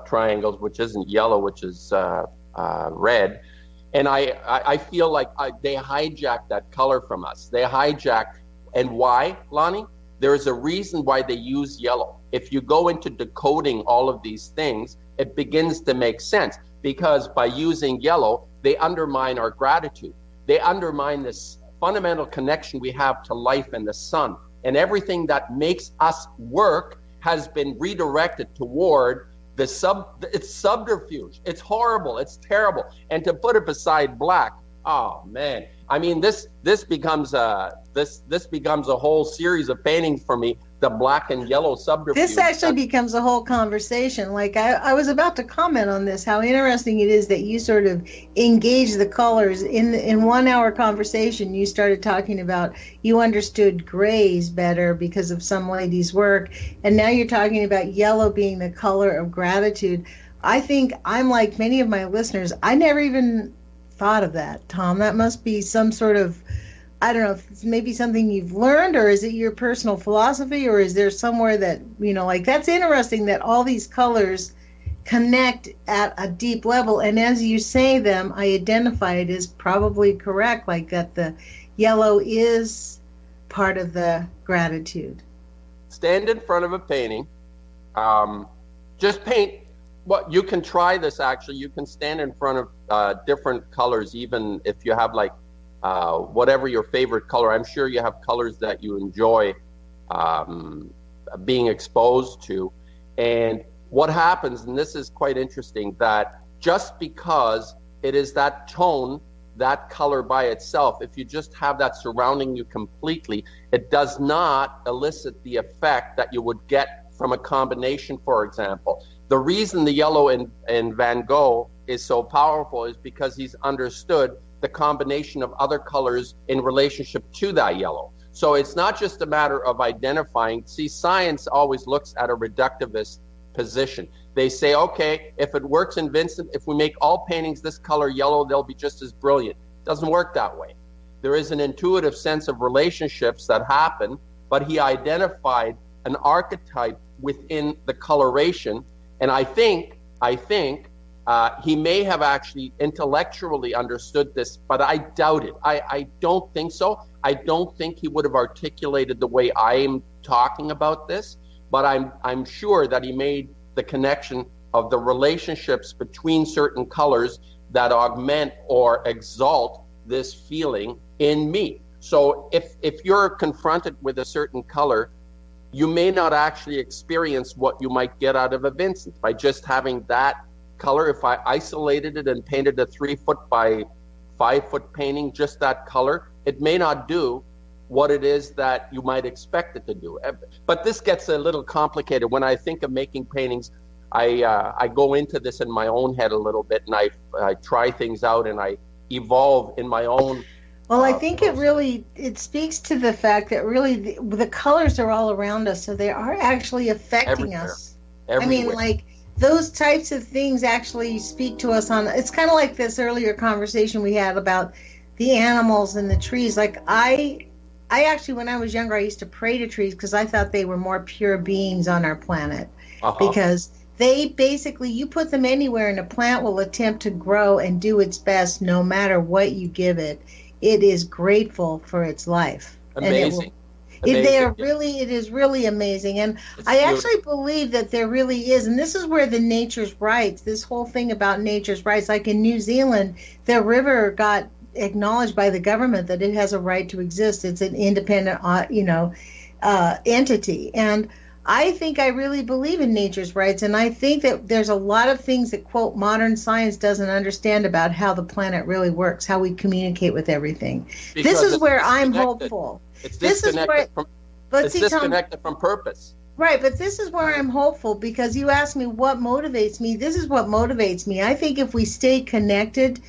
[SPEAKER 3] triangles, which isn't yellow, which is red. And I feel like they hijacked that color from us. They hijacked. And why, Lonnie? There is a reason why they use yellow. If you go into decoding all of these things, it begins to make sense, because by using yellow, they undermine our gratitude. They undermine this fundamental connection we have to life and the sun. And everything that makes us work has been redirected toward it's subterfuge. It's horrible. It's terrible. And to put it beside black, oh man. I mean, this becomes a whole series of paintings for me. The black and yellow subterfuge.
[SPEAKER 1] This actually becomes a whole conversation. Like I was about to comment on this, how interesting it is that you sort of engage the colors in 1 hour conversation. You started talking about you understood grays better because of some lady's work, and now you're talking about yellow being the color of gratitude. I think I'm like many of my listeners. I never even thought of that, Tom. That must be some sort of, I don't know, if it's maybe something you've learned, or is it your personal philosophy, or is there somewhere that, like, that's interesting that all these colors connect at a deep level, and as you say them, I identify it as probably correct, like that the yellow is part of the gratitude.
[SPEAKER 3] Stand in front of a painting, just paint. Well, you can try this actually. You can stand in front of different colors, even if you have like whatever your favorite color. I'm sure you have colors that you enjoy being exposed to. And what happens, and this is quite interesting, that just because it is that tone, that color by itself, if you just have that surrounding you completely, it does not elicit the effect that you would get from a combination, for example. The reason the yellow in Van Gogh is so powerful is because he's understood the combination of other colors in relationship to that yellow. So it's not just a matter of identifying. See, science always looks at a reductivist position. They say, okay, if it works in Vincent, if we make all paintings this color yellow, they'll be just as brilliant. It doesn't work that way. There is an intuitive sense of relationships that happen, but he identified an archetype within the coloration. And I think he may have actually intellectually understood this, but I doubt it. I don't think so. I don't think he would have articulated the way I'm talking about this, but I'm sure that he made the connection of the relationships between certain colors that augment or exalt this feeling in me. So if you're confronted with a certain color, you may not actually experience what you might get out of a Vincent by just having that color. If I isolated it and painted a 3-foot by 5-foot painting, just that color, it may not do what it is that you might expect it to do. But this gets a little complicated. When I think of making paintings, I go into this in my own head a little bit, and I try things out and I evolve in my own.
[SPEAKER 1] Well, I think it speaks to the fact that really the colors are all around us, so they are actually affecting us.
[SPEAKER 3] Everywhere.
[SPEAKER 1] I mean, like those types of things actually speak to us on, it's kind of like this earlier conversation we had about the animals and the trees. Like I actually, when I was younger, I used to pray to trees because I thought they were more pure beings on our planet. Because they basically, you put them anywhere and a plant will attempt to grow and do its best no matter what you give it. It is grateful for its life.
[SPEAKER 3] Amazing.
[SPEAKER 1] It is really amazing. And I actually believe that there really is, and this is where the nature's rights, this whole thing about nature's rights, like in New Zealand, their river got acknowledged by the government that it has a right to exist. It's an independent, entity. And I really believe in nature's rights, and I think that there's a lot of things that, quote, modern science doesn't understand about how the planet really works, how we communicate with everything. This is where I'm hopeful.
[SPEAKER 3] It's disconnected from purpose.
[SPEAKER 1] Right, but this is where I'm hopeful, because you asked me what motivates me. This is what motivates me. I think if we stay connected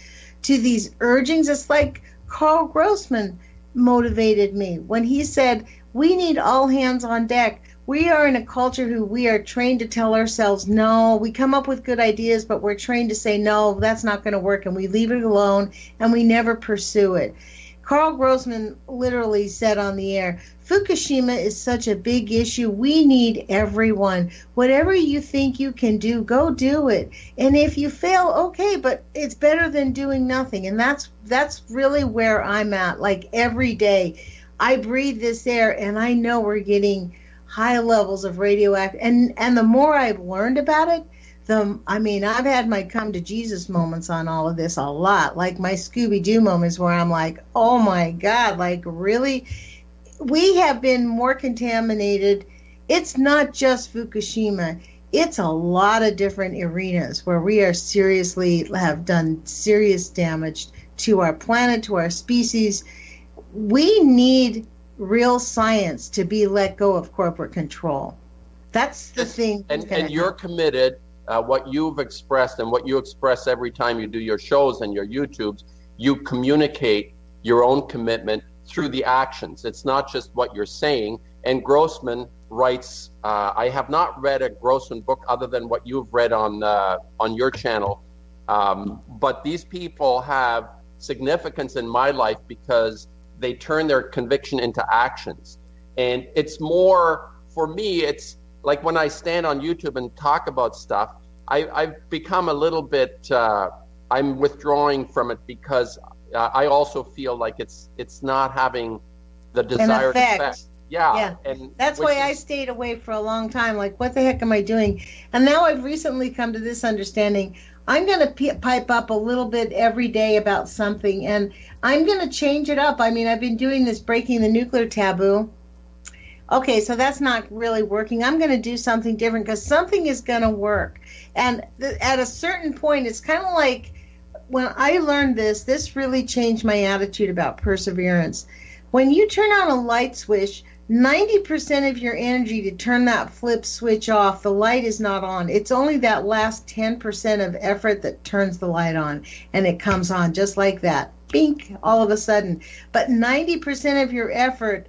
[SPEAKER 1] to these urgings, it's like Carl Grossman motivated me when he said, we need all hands on deck. We are in a culture who we are trained to tell ourselves no. We come up with good ideas, but we're trained to say no, that's not going to work, and we leave it alone, and we never pursue it. Carl Grossman literally said on the air, Fukushima is such a big issue. We need everyone. Whatever you think you can do, go do it. And if you fail, okay, but it's better than doing nothing. And that's really where I'm at. Like every day, I breathe this air, and I know we're getting high levels of radioactive. And the more I've learned about it, I've had my come to Jesus moments on all of this a lot, like my Scooby-Doo moments where I'm like, oh my God, like really? We have been more contaminated. It's not just Fukushima. It's a lot of different arenas where we are have done serious damage to our planet, to our species. We need real science to be let go of corporate control. That's the thing.
[SPEAKER 3] And you're committed. What you've expressed and what you express every time you do your shows and your YouTubes, you communicate your own commitment through the actions. It's not just what you're saying. And Grossman writes, I have not read a Grossman book other than what you've read on your channel. But these people have significance in my life because they turn their conviction into actions. And it's more, for me, it's like when I stand on YouTube and talk about stuff, I've become a little bit, I'm withdrawing from it because I also feel like it's not having the desired effect. Yeah. And
[SPEAKER 1] that's why I stayed away for a long time. Like, what the heck am I doing? And now I've recently come to this understanding. I'm going to pipe up a little bit every day about something, and I'm going to change it up. I mean, I've been doing this breaking the nuclear taboo. Okay, so that's not really working. I'm going to do something different because something is going to work. And at a certain point, it's kind of like when I learned this really changed my attitude about perseverance. When you turn on a light switch, 90% of your energy to turn that flip switch off, the light is not on. It's only that last 10% of effort that turns the light on, and it comes on just like that. Bink, all of a sudden. But 90% of your effort,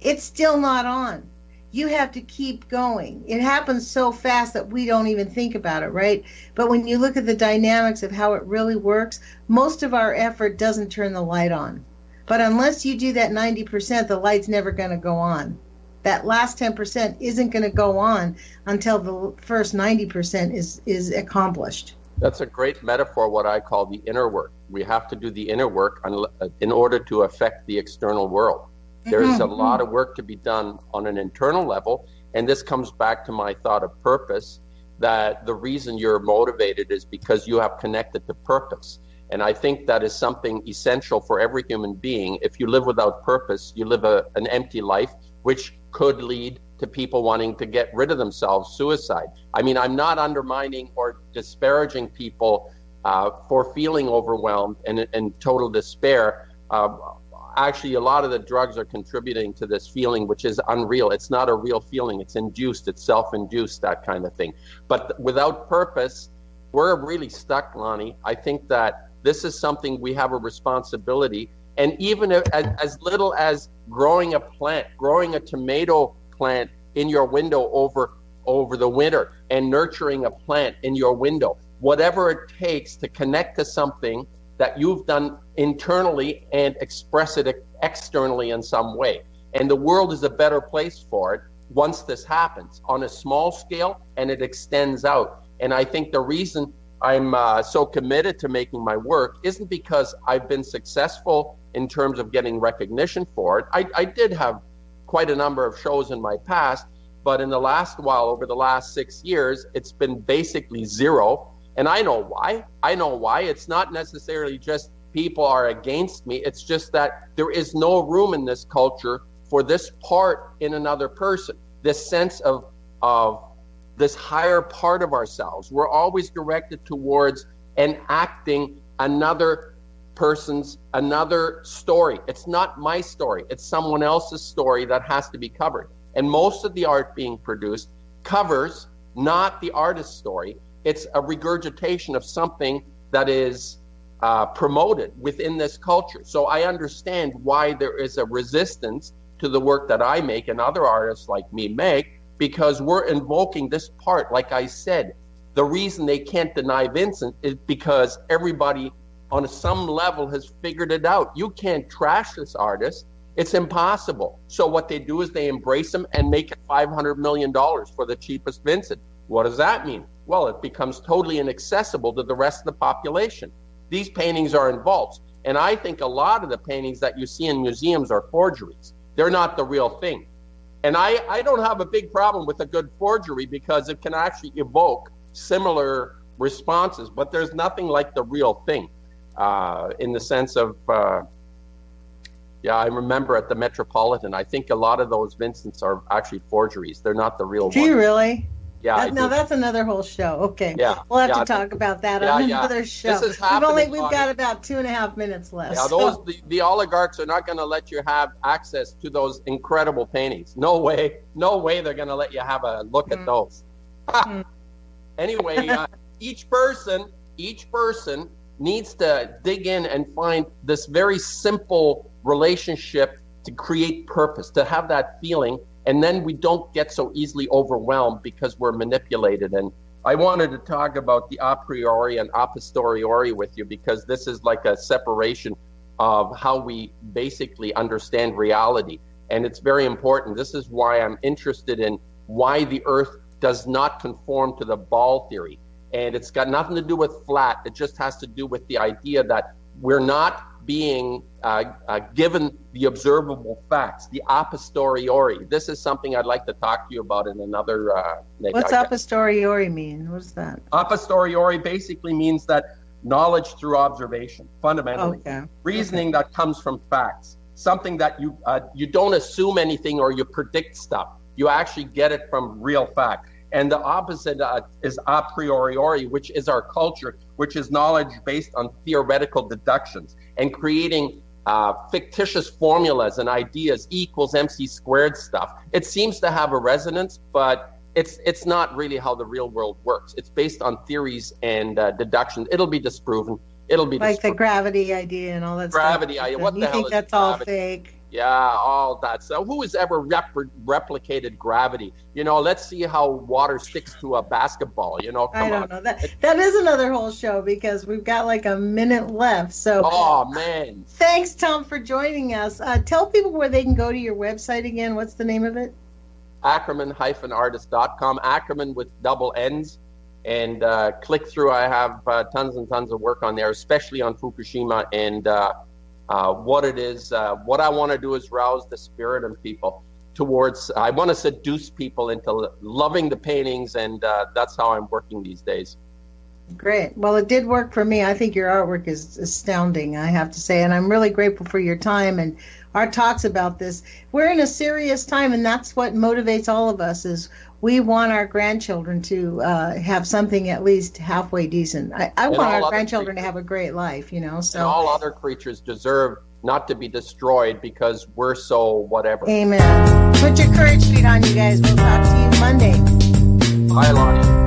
[SPEAKER 1] it's still not on. You have to keep going. It happens so fast that we don't even think about it, right? But when you look at the dynamics of how it really works, most of our effort doesn't turn the light on. But unless you do that 90%, the light's never going to go on. That last 10% isn't going to go on until the first 90% is accomplished.
[SPEAKER 3] That's a great metaphor, what I call the inner work. We have to do the inner work in order to affect the external world. There's a lot of work to be done on an internal level, and this comes back to my thought of purpose, that the reason you're motivated is because you have connected to purpose. And I think that is something essential for every human being. If you live without purpose, you live an empty life, which could lead to people wanting to get rid of themselves, suicide. I mean, I'm not undermining or disparaging people for feeling overwhelmed and total despair. Actually, a lot of the drugs are contributing to this feeling, which is unreal. It's not a real feeling. It's induced. It's self-induced, that kind of thing. But without purpose, we're really stuck, Lonnie. I think that this is something we have a responsibility. And even as little as growing a plant, growing a tomato plant in your window over over the winter and nurturing a plant in your window. Whatever it takes to connect to something that you've done internally and express it externally in some way. And the world is a better place for it once this happens on a small scale and it extends out. And I think the reason I'm so committed to making my work isn't because I've been successful in terms of getting recognition for it. I did have quite a number of shows in my past, but in the last while, over the last 6 years, it's been basically zero. And I know why. It's not necessarily just people are against me. It's just that there is no room in this culture for this part in another person, this sense of this higher part of ourselves. We're always directed towards enacting another person's, another story. It's not my story. It's someone else's story that has to be covered. And most of the art being produced covers not the artist's story. It's a regurgitation of something that is promoted within this culture. So I understand why there is a resistance to the work that I make and other artists like me make, because we're invoking this part. Like I said, the reason they can't deny Vincent is because everybody on some level has figured it out. You can't trash this artist. It's impossible. So what they do is they embrace him and make it $500 million for the cheapest Vincent. What does that mean? Well, it becomes totally inaccessible to the rest of the population. These paintings are in vaults. And I think a lot of the paintings that you see in museums are forgeries. They're not the real thing. And I don't have a big problem with a good forgery because it can actually evoke similar responses, but there's nothing like the real thing in the sense of, I remember at the Metropolitan, I think a lot of those Vincents are actually forgeries. They're not the real ones.
[SPEAKER 1] Do you really?
[SPEAKER 3] Yeah.
[SPEAKER 1] That's another whole show. Okay.
[SPEAKER 3] Yeah.
[SPEAKER 1] We'll have to talk about that on another show.
[SPEAKER 3] This is
[SPEAKER 1] we've got about 2.5 minutes left.
[SPEAKER 3] Yeah, the oligarchs are not going to let you have access to those incredible paintings. No way they're going to let you have a look at those. Anyway, each person needs to dig in and find this very simple relationship to create purpose, to have that feeling. And then we don't get so easily overwhelmed because we're manipulated. And I wanted to talk about the a priori and a posteriori with you because this is like a separation of how we basically understand reality. And it's very important. This is why I'm interested in why the Earth does not conform to the ball theory. And it's got nothing to do with flat. It just has to do with the idea that we're not being given the observable facts, the a posteriori. This is something I'd like to talk to you about in another...
[SPEAKER 1] What's a posteriori mean? What's that?
[SPEAKER 3] A posteriori basically means that knowledge through observation, fundamentally.
[SPEAKER 1] Okay.
[SPEAKER 3] Reasoning that comes from facts. Something that you don't assume anything or you predict stuff. You actually get it from real fact. And the opposite is a priori, which is our culture, which is knowledge based on theoretical deductions and creating fictitious formulas and ideas, E equals MC squared stuff. It seems to have a resonance, but it's not really how the real world works. It's based on theories and deductions. It'll be disproven.
[SPEAKER 1] Like the gravity idea and all that stuff.
[SPEAKER 3] Gravity idea. What the hell is gravity?
[SPEAKER 1] You think that's all fake?
[SPEAKER 3] Yeah, all that. So who has ever replicated gravity? Let's see how water sticks to a basketball.
[SPEAKER 1] I don't know. That is another whole show because we've got like a minute left. So.
[SPEAKER 3] Oh, man.
[SPEAKER 1] Thanks, Tom, for joining us. Tell people where they can go to your website again. What's the name of it? Ackermann-artist.com. Ackermann with double N's. And click through. I have tons and tons of work on there, especially on Fukushima and what it is. What I want to do is rouse the spirit in people towards, I want to seduce people into loving the paintings, and that's how I'm working these days. Great. Well, it did work for me. I think your artwork is astounding, I have to say, and I'm really grateful for your time and our talks about this. We're in a serious time, and that's what motivates all of us is we want our grandchildren to have something at least halfway decent. I want our grandchildren to have a great life, So. And all other creatures deserve not to be destroyed because we're so whatever. Amen. Put your courage feet on, you guys. We'll talk to you Monday. Bye, Lonnie.